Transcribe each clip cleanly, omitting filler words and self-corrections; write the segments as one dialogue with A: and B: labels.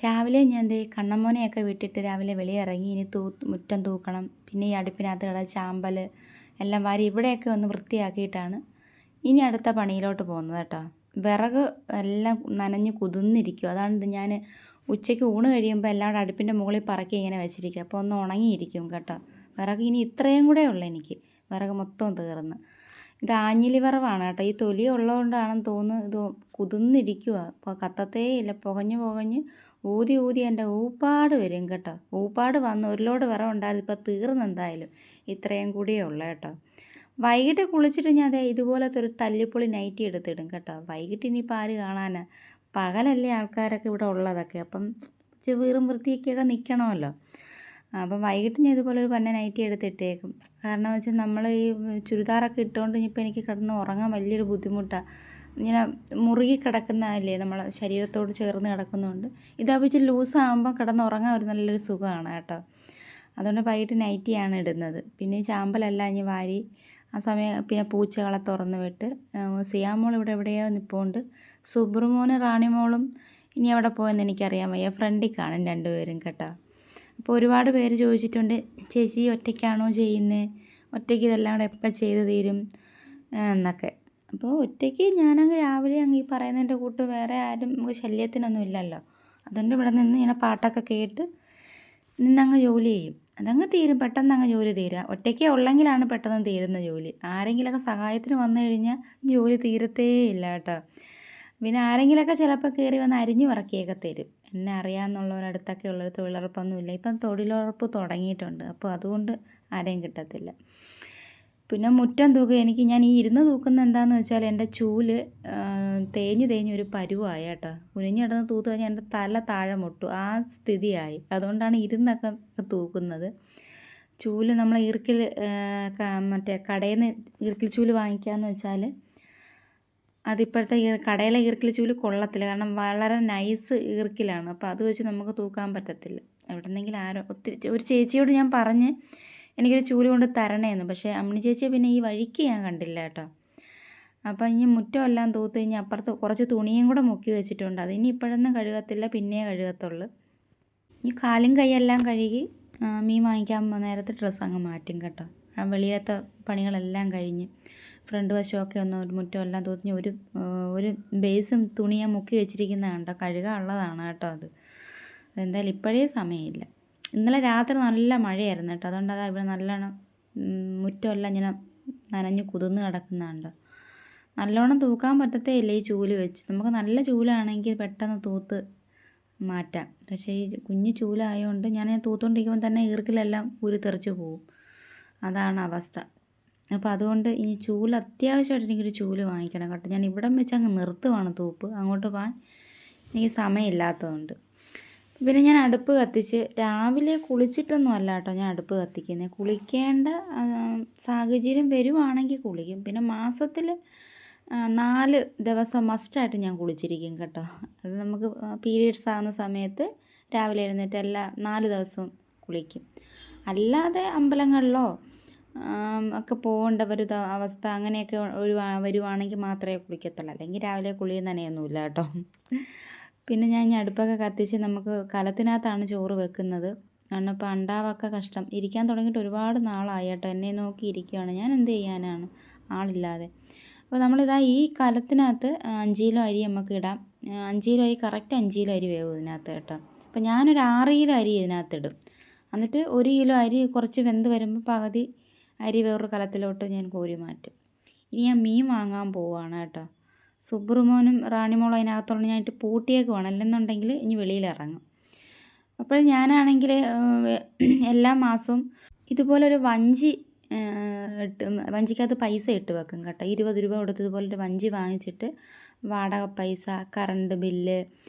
A: രാവിലെ ഞാൻ ദേ കണ്ണമ്മോനെയൊക്കെ വിട്ടിട്ട് രാവിലെ വെളിയിറങ്ങി. ഇനി മുറ്റം തൂക്കണം. പിന്നെ ഈ അടുപ്പിനകത്ത് കിടന്ന ചാമ്പൽ എല്ലാം വാരി ഇവിടെയൊക്കെ ഒന്ന് വൃത്തിയാക്കിയിട്ടാണ് ഇനി അടുത്ത പണിയിലോട്ട് പോകുന്നത് കേട്ടോ. വിറക് എല്ലാം നനഞ്ഞ് കുതിർന്നിരിക്കും. അതാണ് ഞാൻ ഉച്ചയ്ക്ക് ഊണ് കഴിയുമ്പോൾ എല്ലാം കൂടെ അടുപ്പിൻ്റെ മുകളിൽ പറക്കി ഇങ്ങനെ വെച്ചിരിക്കുക. അപ്പോൾ ഒന്ന് ഉണങ്ങിയിരിക്കും കേട്ടോ. വിറക് ഇനി ഇത്രയും കൂടെ ഉള്ളൂ എനിക്ക്. വിറക് മൊത്തം തീർന്ന്. ഇത് ആഞ്ഞിലി വിറവാണ് കേട്ടോ. ഈ തൊലി ഉള്ളതുകൊണ്ടാണെന്ന് തോന്നുന്നു ഇത് കുതിർന്നിരിക്കുക. അപ്പോൾ കത്തത്തേ ഇല്ല. പുകഞ്ഞ് പുകഞ്ഞ് ഊതി ഊതി എൻ്റെ ഊപ്പാട് വരും കേട്ടോ. ഊപ്പാട് വന്ന് ഒരു ലോഡ് വിറവുണ്ടായിരുന്നു. ഇപ്പോൾ തീർന്നെന്തായാലും. ഇത്രയും കൂടിയേ ഉള്ളൂ കേട്ടോ. വൈകിട്ട് കുളിച്ചിട്ട് ഞാൻ ദേ ഇതുപോലത്തെ ഒരു തല്ലിപ്പൊളി നൈറ്റി എടുത്തിടും കേട്ടോ. വൈകിട്ട് ഇനിയിപ്പോൾ ആര് കാണാനാ? പകലല്ലേ ആൾക്കാരൊക്കെ ഇവിടെ ഉള്ളതൊക്കെ. അപ്പം വീറും വൃത്തിയൊക്കെയൊക്കെ നിൽക്കണമല്ലോ. അപ്പം വൈകിട്ട് ഞാൻ ഇതുപോലെ ഒരു പന്ന നൈറ്റി എടുത്തിട്ടേക്കും. കാരണം വെച്ചാൽ നമ്മൾ ഈ ചുരിദാറൊക്കെ ഇട്ടുകൊണ്ട് ഇനിയിപ്പോൾ എനിക്ക് കിടന്ന് ഉറങ്ങാൻ വലിയൊരു ബുദ്ധിമുട്ടാണ്. ഇങ്ങനെ മുറുകി കിടക്കുന്നതല്ലേ നമ്മളെ ശരീരത്തോട് ചേർന്ന് കിടക്കുന്നതുകൊണ്ട്. ഇതാകുമ്പോൾ ഇച്ചിരി ലൂസാകുമ്പോൾ കിടന്ന് ഉറങ്ങാൻ ഒരു നല്ലൊരു സുഖമാണ് കേട്ടോ. അതുകൊണ്ട് വൈകിട്ട് നൈറ്റിയാണ് ഇടുന്നത്. പിന്നെ ഈ ചാമ്പലെല്ലാം ഇനി വാരി ആ സമയം പിന്നെ പൂച്ചകളെ തുറന്ന് വിട്ട് സിയാമോൾ ഇവിടെ എവിടെയോ നിൽപ്പുണ്ട്. സുബ്രമോനും റാണിമോളും ഇനി അവിടെ പോയെന്ന് എനിക്കറിയാൻ വയ്യ. ഫ്രണ്ടിൽ കാണും രണ്ടുപേരും കേട്ടോ. അപ്പോൾ ഒരുപാട് പേര് ചോദിച്ചിട്ടുണ്ട്, ചേച്ചി ഒറ്റയ്ക്കാണോ ചെയ്യുന്നത്? ഒറ്റയ്ക്ക് ഇതെല്ലാം കൂടെ എപ്പോൾ ചെയ്ത് തീരും എന്നൊക്കെ. അപ്പോൾ ഒറ്റയ്ക്ക് ഞാനങ്ങ് രാവിലെ അങ്ങ് ഈ പറയുന്നതിൻ്റെ കൂട്ട് വേറെ ആരും നമുക്ക് ശല്യത്തിനൊന്നും ഇല്ലല്ലോ. അതുകൊണ്ട് ഇവിടെ നിന്ന് ഇങ്ങനെ പാട്ടൊക്കെ കേട്ട് നിന്നങ്ങ് ജോലി ചെയ്യും. അതങ്ങ് തീരും, പെട്ടെന്ന് അങ്ങ് ജോലി തീരുക. ഒറ്റയ്ക്കേ ഉള്ളെങ്കിലാണ് പെട്ടെന്ന് തീരുന്ന ജോലി. ആരെങ്കിലുമൊക്കെ സഹായത്തിന് വന്നു കഴിഞ്ഞാൽ ജോലി തീരത്തേ ഇല്ല കേട്ടോ. പിന്നെ ആരെങ്കിലുമൊക്കെ ചിലപ്പോൾ കയറി വന്ന് അരിഞ്ഞു പറക്കിയൊക്കെ തരും. എന്നെ അറിയാമെന്നുള്ളവരടുത്തൊക്കെ ഉള്ളൊരു തൊഴിലുറപ്പൊന്നുമില്ല. ഇപ്പം തൊഴിലുറപ്പ് തുടങ്ങിയിട്ടുണ്ട്. അപ്പോൾ അതുകൊണ്ട് ആരെയും കിട്ടത്തില്ല. പിന്നെ മുറ്റം തൂക്കുക. ഞാൻ ഈ ഇരുന്ന് തൂക്കുന്ന എന്താണെന്ന് വെച്ചാൽ എൻ്റെ ചൂല് തേഞ്ഞ് ഒരു പരുവായി കേട്ടോ. കുനിഞ്ഞിടന്ന് തൂത്ത് കഴിഞ്ഞാൽ എൻ്റെ തല താഴെ മുട്ടു. ആ സ്ഥിതിയായി. അതുകൊണ്ടാണ് ഇരുന്നൊക്കെ തൂക്കുന്നത്. ചൂല് നമ്മൾ ഈർക്കിൽ മറ്റേ കടയിൽ നിന്ന് ഈർക്കിൽ ചൂല് വാങ്ങിക്കാമെന്ന് വെച്ചാൽ അതിപ്പോഴത്തെ കടയിലെ ഈർക്കിൽ ചൂല് കൊള്ളത്തില്ല. കാരണം വളരെ നൈസ് ഈർക്കിലാണ്. അപ്പോൾ അത് വെച്ച് നമുക്ക് തൂക്കാൻ പറ്റത്തില്ല. എവിടെന്നെങ്കിലും ഒരു ചേച്ചിയോട് ഞാൻ പറഞ്ഞ് എനിക്കൊരു ചൂല് കൊണ്ട് തരണേന്ന്. പക്ഷേ അമ്മിണി ചേച്ചിയെ പിന്നെ ഈ വഴിക്ക് ഞാൻ കണ്ടില്ല കേട്ടോ. അപ്പം ഇനി മുറ്റമെല്ലാം തൂത്ത് കഴിഞ്ഞ് അപ്പുറത്ത് കുറച്ച് തുണിയും കൂടെ മുക്കി വെച്ചിട്ടുണ്ട്. അതിനി ഇപ്പോഴൊന്നും കഴുകത്തില്ല, പിന്നെ കഴുകത്തുള്ളൂ. ഇനി കാലും കൈയെല്ലാം കഴുകി മീൻ വാങ്ങിക്കാൻ നേരത്തെ ഡ്രസ്സ് അങ്ങ് മാറ്റും കേട്ടോ. വെളിയിലത്തെ പണികളെല്ലാം കഴിഞ്ഞ് ഫ്രണ്ട് വശമൊക്കെ ഒന്ന് മുറ്റമെല്ലാം തൂത്തിഞ്ഞ് ഒരു ബേസും തുണിയെ മുക്കി വെച്ചിരിക്കുന്നതാണ് കേട്ടോ. കഴുകാനുള്ളതാണ് കേട്ടോ അത്. അതെന്തായാലും ഇപ്പോഴേ സമയമില്ല. ഇന്നലെ രാത്രി നല്ല മഴയായിരുന്നു കേട്ടോ. അതുകൊണ്ട് അതാ ഇവിടെ നല്ലോണം മുറ്റമെല്ലാം ഇങ്ങനെ നനഞ്ഞ് കുതിർന്ന് കിടക്കുന്നുണ്ട്. നല്ലോണം തൂക്കാൻ പറ്റത്തേ ഇല്ല ഈ ചൂല് വെച്ച്. നമുക്ക് നല്ല ചൂലാണെങ്കിൽ പെട്ടെന്ന് തൂത്ത് മാറ്റാം. പക്ഷേ ഈ കുഞ്ഞു ചൂലായതുകൊണ്ട് ഞാൻ തൂത്തുകൊണ്ടിരിക്കുമ്പോൾ തന്നെ ഈർക്കിലെല്ലാം തെറിച്ച് പോവും. അതാണ് അവസ്ഥ. അപ്പോൾ അതുകൊണ്ട് ഇനി ചൂല് അത്യാവശ്യമായിട്ട് എനിക്കൊരു ചൂല് വാങ്ങിക്കണം കേട്ടോ. ഞാൻ ഇവിടം വെച്ച് അങ്ങ് നിർത്തുവാണ് തൂപ്പ്. അങ്ങോട്ട് പോകാൻ എനിക്ക് സമയമില്ലാത്തതുകൊണ്ട്. പിന്നെ ഞാൻ അടുപ്പ് കത്തിച്ച് രാവിലെ കുളിച്ചിട്ടൊന്നും അല്ല കേട്ടോ ഞാൻ അടുപ്പ് കത്തിക്കുന്നത്. കുളിക്കേണ്ട സാഹചര്യം വരുവാണെങ്കിൽ കുളിക്കും. പിന്നെ മാസത്തിൽ 4 ദിവസം മസ്റ്റായിട്ട് ഞാൻ കുളിച്ചിരിക്കും കേട്ടോ. അത് നമുക്ക് പീരിയഡ്സ് ആകുന്ന സമയത്ത് രാവിലെ എഴുന്നേറ്റ് എല്ലാ 4 ദിവസവും കുളിക്കും. അല്ലാതെ അമ്പലങ്ങളിലോ ഒക്കെ പോകേണ്ട ഒരു അവസ്ഥ അങ്ങനെയൊക്കെ വരുവാണെങ്കിൽ മാത്രമേ കുളിക്കത്തുള്ളൂ. അല്ലെങ്കിൽ രാവിലെ കുളിയും നനയൊന്നുമില്ല കേട്ടോ. പിന്നെ ഞാൻ ഇനി അടുപ്പൊക്കെ കത്തിച്ച് നമുക്ക് കലത്തിനകത്താണ് ചോറ് വെക്കുന്നത്. കാരണം ഇപ്പോൾ അണ്ടാവൊക്കെ കഷ്ടം. ഇരിക്കാൻ തുടങ്ങിയിട്ട് ഒരുപാട് നാളായി കേട്ടോ. എന്നെ നോക്കി ഇരിക്കുകയാണ്. ഞാൻ എന്ത് ചെയ്യാനാണ് ആളില്ലാതെ. അപ്പോൾ നമ്മളിതാ ഈ കലത്തിനകത്ത് 5 കിലോ അരി നമുക്ക് ഇടാം. 5 കിലോ അരി കറക്റ്റ് 5 കിലോ അരി വേവും ഇതിനകത്ത് കേട്ടോ. അപ്പോൾ ഞാനൊരു 6 കിലോ അരി ഇതിനകത്തിടും. എന്നിട്ട് 1 കിലോ അരി കുറച്ച് വെന്ത് വരുമ്പോൾ പകുതി അരി വേറൊരു കലത്തിലോട്ട് ഞാൻ കോരി മാറ്റും. ഇനി ഞാൻ മീൻ വാങ്ങാൻ പോവുകയാണ് കേട്ടോ. സുബ്രമോനും റാണിമോളും അതിനകത്തുള്ള ഞാനിട്ട് പൂട്ടിയേക്കുവാണ്. അല്ലെന്നുണ്ടെങ്കിൽ ഇനി വെളിയിലിറങ്ങും. അപ്പോൾ ഞാനാണെങ്കിൽ എല്ലാ മാസവും ഇതുപോലൊരു വഞ്ചിക്കകത്ത് പൈസ ഇട്ട് വെക്കും കേട്ടോ. 20 രൂപ കൊടുത്ത് ഇതുപോലൊരു വഞ്ചി വാങ്ങിച്ചിട്ട് വാടക പൈസ, കറണ്ട് ബില്ല്,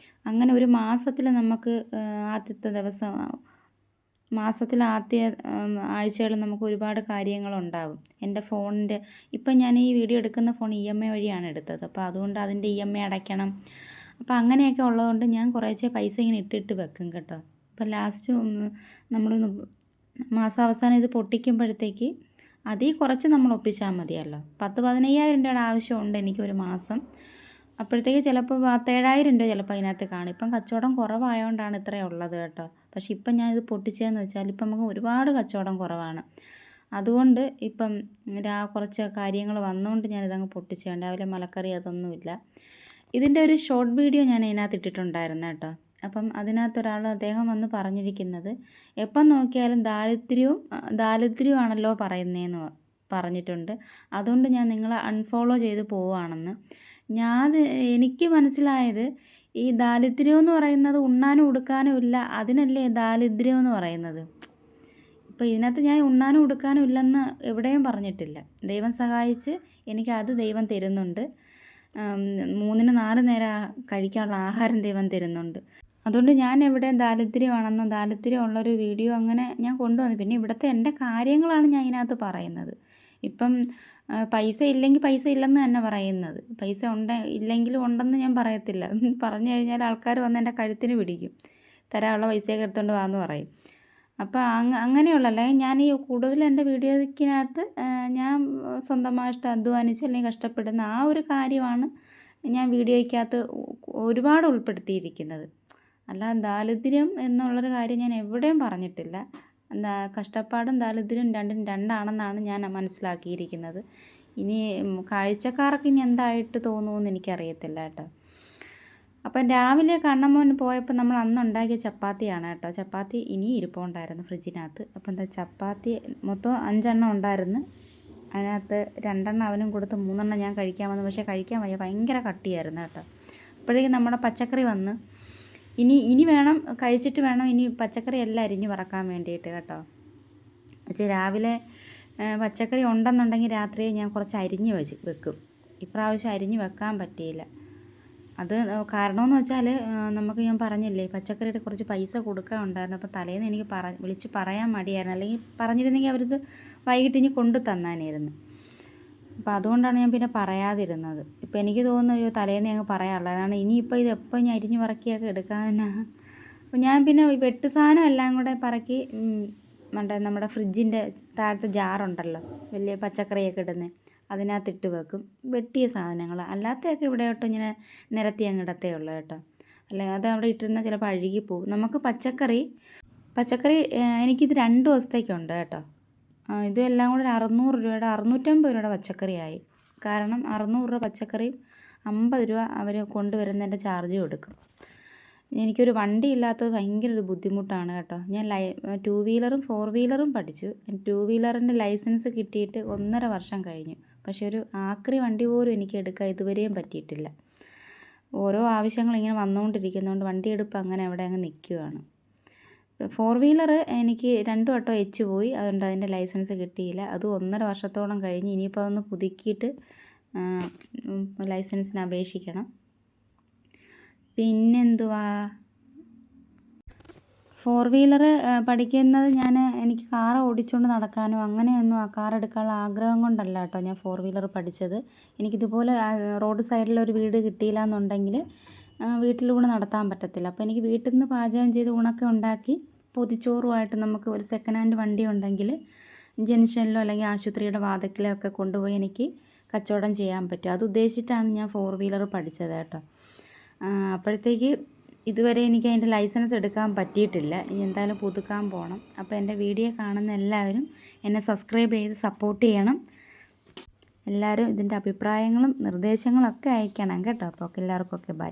A: അങ്ങനെ ഒരു മാസത്തിൽ നമുക്ക് ആദ്യത്തെ ദിവസം മാസത്തിൽ ആദ്യ ആഴ്ചകളിൽ നമുക്ക് ഒരുപാട് കാര്യങ്ങളുണ്ടാകും. എൻ്റെ ഫോണിൻ്റെ ഇപ്പം ഞാൻ ഈ വീഡിയോ എടുക്കുന്ന ഫോൺ EMI വഴിയാണ് എടുത്തത്. അപ്പോൾ അതുകൊണ്ട് അതിൻ്റെ EMI അടയ്ക്കണം. അപ്പോൾ അങ്ങനെയൊക്കെ ഉള്ളതുകൊണ്ട് ഞാൻ കുറേശ്ശെ പൈസ ഇങ്ങനെ ഇട്ടിട്ട് വെക്കും കേട്ടോ. അപ്പോൾ ലാസ്റ്റ് നമ്മൾ മാസാവസാനം ഇത് പൊട്ടിക്കുമ്പോഴത്തേക്ക് അതിൽ കുറച്ച് നമ്മൾ ഒപ്പിച്ചാൽ മതിയല്ലോ. 10-15,000 രൂപയുടെ ആവശ്യമുണ്ട് എനിക്കൊരു മാസം. അപ്പോഴത്തേക്ക് ചിലപ്പോൾ 7,000 രൂപ ചിലപ്പോൾ അതിനകത്ത് കാണും. ഇപ്പം കച്ചവടം കുറവായതുകൊണ്ടാണ് ഇത്രയും ഉള്ളത് കേട്ടോ. പക്ഷേ ഇപ്പം ഞാനിത് പൊട്ടിച്ചതെന്ന് വെച്ചാൽ ഇപ്പം നമുക്ക് ഒരുപാട് കച്ചവടം കുറവാണ്. അതുകൊണ്ട് ഇപ്പം കുറച്ച് കാര്യങ്ങൾ വന്നുകൊണ്ട് ഞാനിതങ്ങ് പൊട്ടിച്ചതാണ്. രാവിലെ മലക്കറി അതൊന്നുമില്ല. ഇതിൻ്റെ ഒരു ഷോർട്ട് വീഡിയോ ഞാൻ അതിനകത്ത് ഇട്ടിട്ടുണ്ടായിരുന്നു കേട്ടോ. അപ്പം അതിനകത്തൊരാൾ അദ്ദേഹം വന്ന് പറഞ്ഞിരിക്കുന്നത് എപ്പം നോക്കിയാലും ദാരിദ്ര്യമാണല്ലോ പറയുന്നതെന്ന് പറഞ്ഞിട്ടുണ്ട്. അതുകൊണ്ട് ഞാൻ നിങ്ങളെ അൺഫോളോ ചെയ്ത് പോവുകയാണെന്ന്. എനിക്ക് മനസ്സിലായത് ഈ ദാരിദ്ര്യം എന്ന് പറയുന്നത് ഉണ്ണാനും ഉടുക്കാനും ഇല്ല, അതിനല്ലേ ദാരിദ്ര്യം എന്ന് പറയുന്നത്. ഇപ്പോൾ ഇതിനകത്ത് ഞാൻ ഉണ്ണാനും ഉടുക്കാനും ഇല്ലെന്ന് എവിടെയും പറഞ്ഞിട്ടില്ല. ദൈവം സഹായിച്ച് എനിക്കത് ദൈവം തരുന്നുണ്ട്. 3-ന് 4 നേരം കഴിക്കാനുള്ള ആഹാരം ദൈവം തരുന്നുണ്ട്. അതുകൊണ്ട് ഞാൻ എവിടെയും ദാരിദ്ര്യമാണെന്നോ ദാരിദ്ര്യമുള്ളൊരു വീഡിയോ അങ്ങനെ ഞാൻ കൊണ്ടുവന്നു. പിന്നെ ഇവിടുത്തെ എൻ്റെ കാര്യങ്ങളാണ് ഞാൻ ഇതിനകത്ത് പറയുന്നത്. ഇപ്പം പൈസ ഇല്ലെങ്കിൽ പൈസ ഇല്ലെന്ന് തന്നെ പറയുന്നത്. പൈസ ഇല്ലെങ്കിലും ഉണ്ടെന്ന് ഞാൻ പറയത്തില്ല. പറഞ്ഞു കഴിഞ്ഞാൽ ആൾക്കാർ വന്ന് എൻ്റെ കഴുത്തിന് പിടിക്കും. തരാനുള്ള പൈസയൊക്കെ എടുത്തുകൊണ്ട് വാന്ന് പറയും. അപ്പോൾ അങ്ങനെയുള്ളല്ലേ ഞാൻ ഈ കൂടുതൽ എൻ്റെ വീഡിയോയ്ക്കകത്ത് ഞാൻ സ്വന്തമായിട്ട് അധ്വാനിച്ച് അല്ലെങ്കിൽ കഷ്ടപ്പെടുന്ന ആ ഒരു കാര്യമാണ് ഞാൻ വീഡിയോയ്ക്കകത്ത് ഒരുപാട് ഉൾപ്പെടുത്തിയിരിക്കുന്നത്. അല്ലാതെ ദാരിദ്ര്യം എന്നുള്ളൊരു കാര്യം ഞാൻ എവിടെയും പറഞ്ഞിട്ടില്ല. കഷ്ടപ്പാടും ദാരിദ്ര്യവും രണ്ടും രണ്ടാണെന്നാണ് ഞാൻ മനസ്സിലാക്കിയിരിക്കുന്നത്. ഇനി കാഴ്ചക്കാർക്ക് ഇനി എന്തായിട്ട് തോന്നുമെന്ന് എനിക്കറിയത്തില്ല കേട്ടോ. അപ്പം രാവിലെ കണ്ണമ്മോൻ പോയപ്പോൾ നമ്മൾ അന്ന് ഉണ്ടാക്കിയ ചപ്പാത്തിയാണ് കേട്ടോ. ചപ്പാത്തി ഇനി ഇരിപ്പുണ്ടായിരുന്നു ഫ്രിഡ്ജിനകത്ത്. അപ്പം എന്താ ചപ്പാത്തി മൊത്തം 5 എണ്ണം ഉണ്ടായിരുന്നു. അതിനകത്ത് 2 എണ്ണം അവനും കൊടുത്ത് 3 എണ്ണം ഞാൻ കഴിക്കാൻ വന്നു. പക്ഷേ കഴിക്കാൻ വയ്യ, ഭയങ്കര കട്ടിയായിരുന്നു കേട്ടോ. അപ്പോഴേക്കും നമ്മുടെ പച്ചക്കറി വന്ന് ഇനി വേണം കഴിച്ചിട്ട് വേണം ഇനി പച്ചക്കറി എല്ലാം അരിഞ്ഞ് വറക്കാൻ വേണ്ടിയിട്ട് കേട്ടോ. പക്ഷേ രാവിലെ പച്ചക്കറി ഉണ്ടെന്നുണ്ടെങ്കിൽ രാത്രി ഞാൻ കുറച്ച് അരിഞ്ഞ് വെക്കും. ഇപ്രാവശ്യം അരിഞ്ഞ് വെക്കാൻ പറ്റിയില്ല. അത് കാരണമെന്ന് വെച്ചാൽ ഞാൻ പറഞ്ഞില്ലേ പച്ചക്കറിയുടെ കുറച്ച് പൈസ കൊടുക്കാനുണ്ടായിരുന്നു. അപ്പോൾ തലേന്ന് എനിക്ക് വിളിച്ച് പറയാൻ മടിയായിരുന്നു. അല്ലെങ്കിൽ പറഞ്ഞിരുന്നെങ്കിൽ അവരിത് വൈകിട്ട് ഇനി കൊണ്ടു തന്നാനായിരുന്നു. അപ്പോൾ അതുകൊണ്ടാണ് ഞാൻ പിന്നെ പറയാതിരുന്നത്. ഇപ്പോൾ എനിക്ക് തോന്നുന്നു തലേന്ന് അങ്ങ് പറയാനുള്ളത്. അതാണ് ഇനിയിപ്പോൾ ഇത് എപ്പോൾ ഞാൻ അരിഞ്ഞ് പറക്കിയൊക്കെ എടുക്കാനാണ്. അപ്പോൾ ഞാൻ പിന്നെ വെട്ട് സാധനം എല്ലാം കൂടെ പറക്കി നമ്മുടെ ഫ്രിഡ്ജിൻ്റെ താഴത്തെ ജാറുണ്ടല്ലോ വലിയ പച്ചക്കറിയൊക്കെ ഇടുന്നത്, അതിനകത്തിട്ട് വെക്കും. വെട്ടിയ സാധനങ്ങൾ അല്ലാത്തതൊക്കെ ഇവിടെയോട്ട് ഇങ്ങനെ നിരത്തി അങ്ങ് ഇടത്തേ ഉള്ളൂ കേട്ടോ. അല്ലെങ്കിൽ അത് അവിടെ ഇട്ടിരുന്നാൽ ചിലപ്പോൾ അഴുകിപ്പോവും. നമുക്ക് പച്ചക്കറി എനിക്കിത് 2 ദിവസത്തേക്കുണ്ട് കേട്ടോ. ഇതെല്ലാം കൂടെ 600 രൂപയുടെ 650 രൂപയുടെ പച്ചക്കറിയായി. കാരണം 600 രൂപ പച്ചക്കറിയും 50 രൂപ അവർ കൊണ്ടുവരുന്നതിൻ്റെ ചാർജ് കൊടുക്കും. എനിക്കൊരു വണ്ടി ഇല്ലാത്തത് ഭയങ്കര ഒരു ബുദ്ധിമുട്ടാണ് കേട്ടോ. ഞാൻ 2 വീലറും 4 വീലറും പഠിച്ചു. 2 വീലറിൻ്റെ ലൈസൻസ് കിട്ടിയിട്ട് 1.5 വർഷം കഴിഞ്ഞു. പക്ഷേ ഒരു ആക്രി വണ്ടി പോലും എനിക്ക് എടുക്കാൻ ഇതുവരെയും പറ്റിയിട്ടില്ല. ഓരോ ആവശ്യങ്ങൾ ഇങ്ങനെ വന്നുകൊണ്ടിരിക്കുന്നതുകൊണ്ട് വണ്ടിയെടുപ്പ് അങ്ങനെ അവിടെ അങ്ങ് നിൽക്കുകയാണ്. 4 വീലർ എനിക്ക് 2 വട്ടം എച്ച് പോയി. അതുകൊണ്ട് അതിൻ്റെ ലൈസൻസ് കിട്ടിയില്ല. അത് 1.5 വർഷത്തോളം കഴിഞ്ഞ് ഇനിയിപ്പോൾ അതൊന്ന് പുതുക്കിയിട്ട് ലൈസൻസിന് അപേക്ഷിക്കണം. പിന്നെന്തുവാ, 4 വീലർ പഠിക്കുന്നത് എനിക്ക് കാർ ഓടിച്ചുകൊണ്ട് നടക്കാനോ അങ്ങനെയൊന്നും ആ കാർ എടുക്കാനുള്ള ആഗ്രഹം കൊണ്ടല്ല കേട്ടോ ഞാൻ 4 വീലർ പഠിച്ചത്. എനിക്കിതുപോലെ റോഡ് സൈഡിലൊരു വീട് കിട്ടിയില്ല എന്നുണ്ടെങ്കിൽ വീട്ടിലൂടെ നടത്താൻ പറ്റത്തില്ല. അപ്പോൾ എനിക്ക് വീട്ടിൽ നിന്ന് പാചകം ചെയ്ത് ഊണൊക്കെ ഉണ്ടാക്കി പൊതിച്ചോറുമായിട്ട് നമുക്ക് ഒരു സെക്കൻഡ് ഹാൻഡ് വണ്ടി ഉണ്ടെങ്കിൽ ജംഗ്ഷനിലോ അല്ലെങ്കിൽ ആശുപത്രിയുടെ വാതിക്കലോ ഒക്കെ കൊണ്ടുപോയി എനിക്ക് കച്ചവടം ചെയ്യാൻ പറ്റും. അത് ഉദ്ദേശിച്ചിട്ടാണ് ഞാൻ 4 വീലർ പഠിച്ചത് കേട്ടോ. അപ്പോഴത്തേക്ക് ഇതുവരെ എനിക്ക് അതിൻ്റെ ലൈസൻസ് എടുക്കാൻ പറ്റിയിട്ടില്ല. ഇനി എന്തായാലും പുതുക്കാൻ പോകണം. അപ്പോൾ എൻ്റെ വീഡിയോ കാണുന്ന എല്ലാവരും എന്നെ സബ്സ്ക്രൈബ് ചെയ്ത് സപ്പോർട്ട് ചെയ്യണം. എല്ലാവരും ഇതിൻ്റെ അഭിപ്രായങ്ങളും നിർദ്ദേശങ്ങളൊക്കെ അയക്കണം കേട്ടോ. അപ്പോൾ എല്ലാവർക്കും ബൈ.